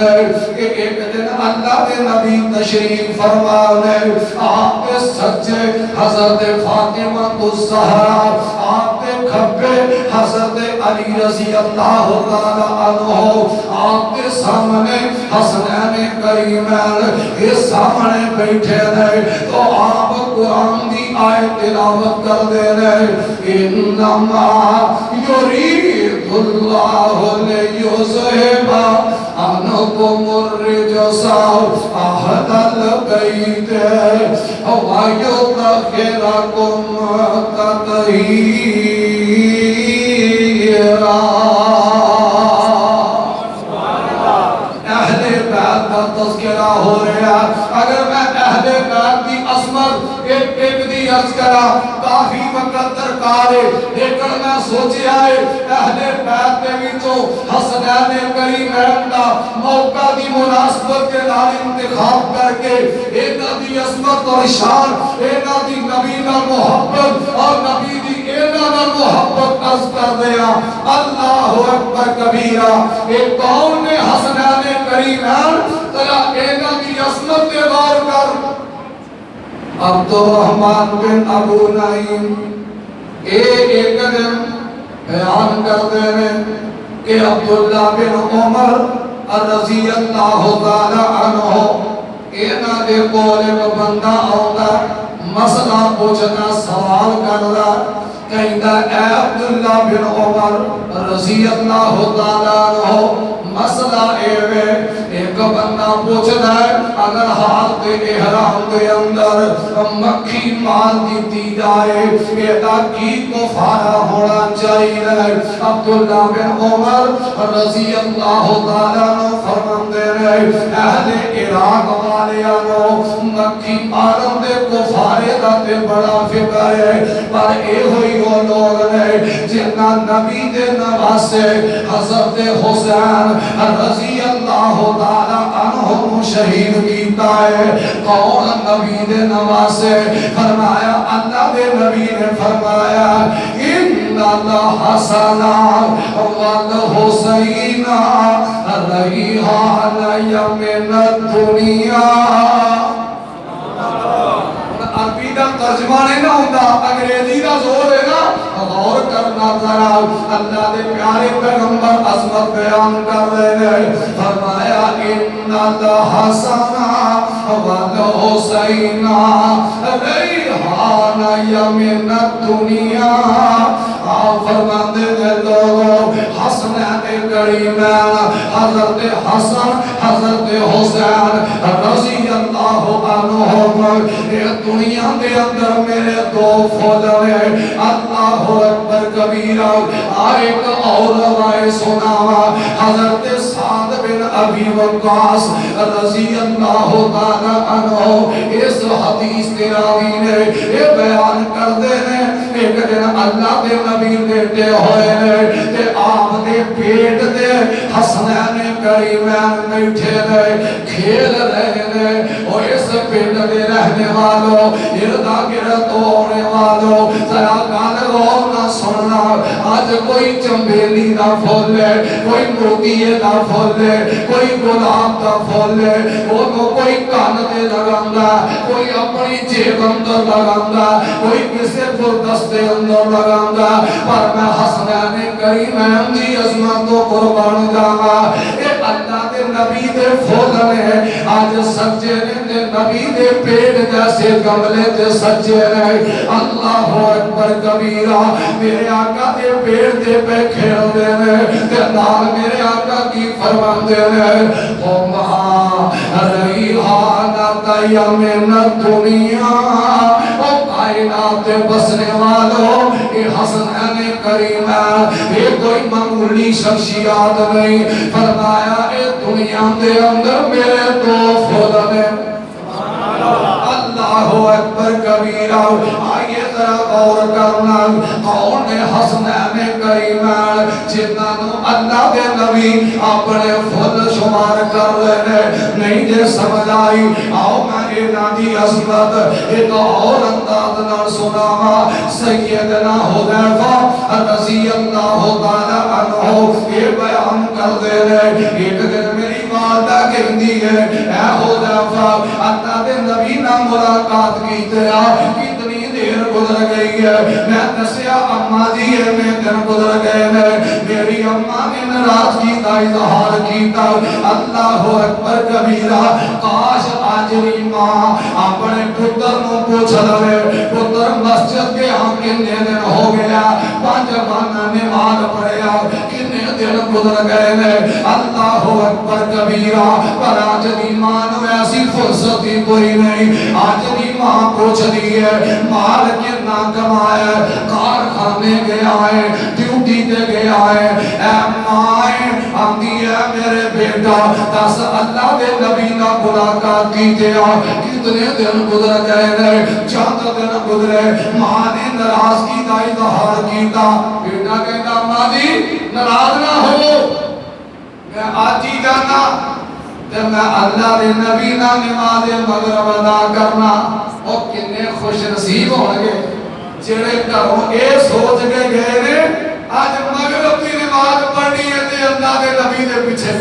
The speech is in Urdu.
کہ ایک دن اللہ کے نبی تشریف فرمانے آپ کے سچے حضرت فاطمہ الزہرا، آپ کے کھبے حضرت علی رضی اللہ تعالی عنہ، آپ کے سامنے حسنین کریمین کے سامنے بیٹھے رہے تو آپ قرآن دی آیت تلاوت کر دے رہے انما یرید اللہ لیذہب عنکم الرجس اہل البیت ویطہرکم تطہیرا۔ اہل بیت کا تذکرہ ہو رہا ہے۔ اگر میں اہل بیت کی عظمت ایک دی عرض کرا کافی وقت درکار ہے، لیکن میں سوچے آئے اہل بیت کے بھی تو حسنین کریمین کا موقع دی مناسبت کے نال انتخاب کر کے اینا دی عظمت اور شان، اینا دی نبی نہ محبت اور نبی دی اینا نہ محبت عرض کر دیا۔ اللہ اکبر کبیرہ، ایک قوم نے حسنین کریمین تلا اینا دی عظمت کے غور کر عبدالرحمن بن ابو نعیم ایک دن بیان کرتے ہیں کہ عبداللہ بن عمر رضی اللہ تعالی عنہ اینا دے کول ایک بندہ آتا مسئلہ پوچھنا سوال کرنا کہتا اے عبداللہ بن عمر رضی اللہ تعالی عنہ مسئلہ ایوے ایک بندہ پوچھتا ہے اگر حالت احرام کے اندر مکھی مال دیتی جائے ایتا کی کفارہ ہونا چاہیے۔ عبداللہ بن عمر رضی اللہ تعالیٰ عنہ فرماندے رہے اہل عراق والیانو مکھی مالوں دے کفارے دا تے بڑا فکر ہے، پر اے ہوئی وہ لوگ نے جنہ نبی دے نواسے حضرت حسین رضی اللہ تعالیٰ عنہ شہید کیتا ہے۔ کون نبی دے نواسے؟ فرمایا اللہ دے نبی نے فرمایا ان الحسن والحسین ریحان من الدنیا۔ عربی دا ترجمہ نہیں نہ ہوتا، انگریزی دا زور ہے نا، غور کرنا ذرا۔ اللہ دے پیارے پیغمبر عظمت بیان کر رہے ہیں، فرمایا ان الحسن والحسین ریحان من الدنیا۔ آپ فرماندے دے لوگوں حسنین کریمین حضرت حسن حضرت حسین رضی اللہ عنہ یہ دنیا دے اندر میرے دو پھول ہیں۔ اللہ اکبر کبیرہ۔ ایک اور روایت سناوا حضرت سعد بن ابی وقاص رضی اللہ تعالی عنہ اس حدیث کے راوی نے یہ بیان کر دے ہیں ایک دن اللہ کے نبی بیٹے ہوئے ہیں تے آپ دے پیٹ دے حسنین کریمین بیٹھے رہے کھیل رہے ہیں اور اس پیٹ دے رہنے والوں اردا گرد ہونے والوں ذرا گان غور نہ سننا۔ آج کوئی چمبیلی دا پھول لے، کوئی موتیے دا پھول لے، کوئی گلاب دا پھول لے، وہ کوئی کان دے لگاندہ، کوئی اپنی جیب اندر لگاندہ، کوئی کسے گلدستے اندر لگاندہ، پر میں حسنین کریمین دی عظمت و قربان جانا۔ اے اللہ دے نبی دے پھول نے آج سجے نے نبی دے پیٹ جیسے گملے دے سجے نے۔ اللہ اکبر کبیرہ۔ میرے آقا دے پیٹ دے پہ کھیل دے نے تے نال میرے آقا کی فرمان دے نے ہما ریحان من الدنیا۔ او کائنات بسنے والوں یہ حسنین کریمین یہ کوئی معمولی شخصیات نہیں۔ فرمایا اے دنیا دے اندر میرے دو پھول نے۔ اللہ اکبر کبیرہ۔ آئیے ذرا غور کرنا کون ہے حسنین کریمین جنہاں نو اللہ کے نبی اپنے پھول شمار کر رہے نہیں جے سمجھ آئی۔ آؤ میں اینا دی عظمت ایک اور انداز نہ سناوا۔ سیدنا حذیفہ رضی اللہ تعالی عنہ یہ بیان کر دے رہے ایک دن میری ماں والدہ کہندی ہے اے حذیفہ اللہ دے نبی نال ملاقات کیتے آ کتنی دیر گزر گئی ہے میں دسیا اماں جی میں دن گزر گئے میری اماں نے ناراضگی کا اظہار کیتا اللہ اکبر کبیرہ کاش آج بھی ماں اپنے پتر نو پوچھ لے پتر مسجد کے ہم کتنے دن ہو گیا پانچ بانا نماز پڑھیا کتنے دن گزر گئے نے اللہ اکبر کبیرہ پر آج دی ماں نو ایسی فرصت ہی کوئی نہیں آج دی ماں پوچھ دی ہے مال کتنا کمایا کارخانے گیا ہے ڈیوٹی تے گیا ہے اے مائیں آندی ہے میرے بیٹا دس اللہ دے نبی نہ ملاقات کیتے آ کتنے دن گزر گئے نے چند دن گزرے ماں نے ناراضگی کا اظہار کیتا بیٹا کہتا ماں جی ناراض نہ ہو میں آج ہی جانا تے میں اللہ دے نبی نہ نماز مغرب ادا کرنا اور کتنے خوش نصیب ہوں گے جڑے گھروں اے سوچ کے گئے نے آج مغرب کی نماز پڑھنی ہے تے اللہ دے نبی دے پیچھے